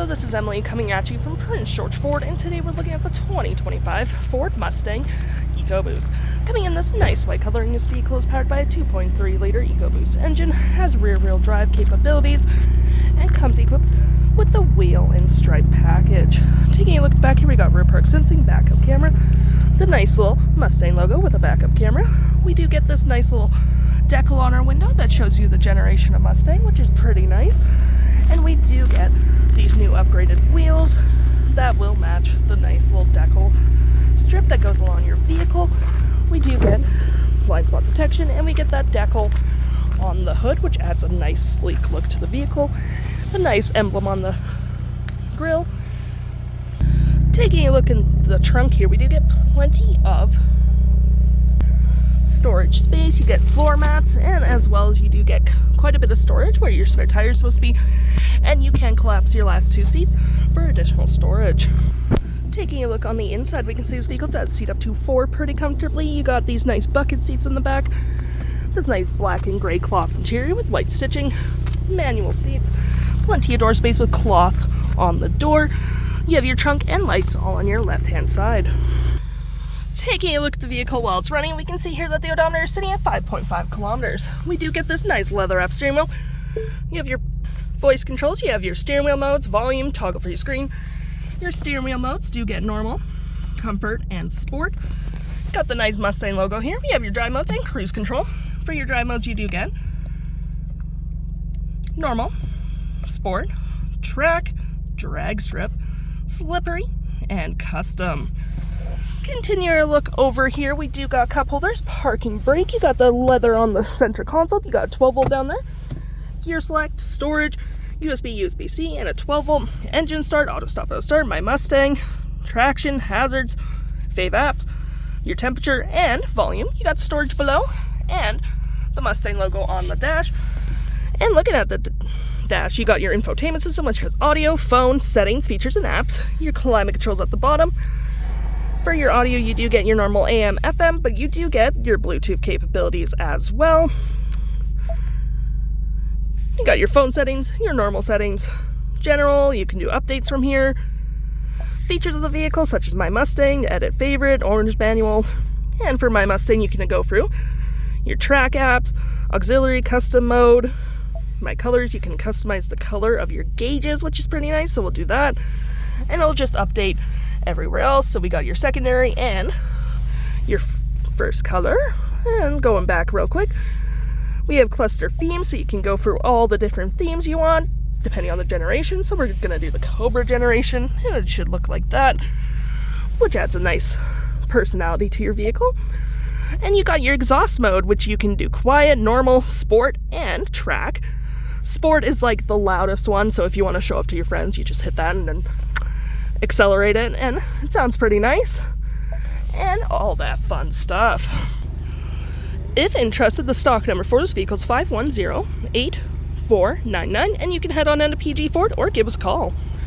Hello, this is Emily coming at you from Prince George Ford, and today we're looking at the 2025 Ford Mustang EcoBoost. Coming in this nice white coloring, this vehicle is powered by a 2.3-liter EcoBoost engine, has rear-wheel drive capabilities, and comes equipped with the wheel and stripe package. Taking a look at the back here, we got rear park sensing, backup camera, the nice little Mustang logo with a backup camera. We do get this nice little decal on our window that shows you the generation of Mustang, which is pretty nice. And we do get these new upgraded wheels that will match the nice little decal strip that goes along your vehicle. We do get blind spot detection, and we get that decal on the hood, which adds a nice sleek look to the vehicle. The nice emblem on the grille. Taking a look in the trunk here, we do get plenty of storage space. You get floor mats, and as well as you do get quite a bit of storage where your spare tire is supposed to be, and you can collapse your last two seats for additional storage. Taking a look on the inside, we can see this vehicle does seat up to 4 pretty comfortably. You got these nice bucket seats in the back, this nice black and gray cloth interior with white stitching, manual seats, plenty of door space with cloth on the door. You have your trunk and lights all on your left hand side. Taking a look at the vehicle while it's running, we can see here that the odometer is sitting at 5.5 kilometers. We do get this nice leather wrap steering wheel. You have your voice controls, you have your steering wheel modes, volume, toggle for your screen. Your steering wheel modes do get normal, comfort, and sport. Got the nice Mustang logo here. We have your drive modes and cruise control. For your drive modes, you do get normal, sport, track, drag strip, slippery, and custom. Continue your look over here. We do got cup holders, parking brake. You got the leather on the center console. You got a 12 volt down there. Gear select, storage, USB-C, and a 12 volt. Engine start, auto stop, auto start, my Mustang, traction, hazards, fave apps, your temperature, and volume. You got storage below, and the Mustang logo on the dash. And looking at the dash, you got your infotainment system, which has audio, phone, settings, features, and apps. Your climate controls at the bottom. For your audio, you do get your normal AM, FM, but you do get your Bluetooth capabilities as well. You got your phone settings, your normal settings, general, you can do updates from here. Features of the vehicle, such as my Mustang, edit favorite, orange manual, and for my Mustang, you can go through your track apps, auxiliary, custom mode. My colors, you can customize the color of your gauges, which is pretty nice, so we'll do that. And it'll just update everywhere else. So we got your secondary and your first color. And going back real quick, we have cluster themes, so you can go through all the different themes you want depending on the generation. So we're gonna do the Cobra generation, and it should look like that, which adds a nice personality to your vehicle. And you got your exhaust mode, which you can do quiet, normal, sport, and track. Sport is like the loudest one, so if you want to show up to your friends, you just hit that and then accelerate it, and it sounds pretty nice, and all that fun stuff. If interested, the stock number for this vehicle is 510-8499, and you can head on into PG Ford or give us a call.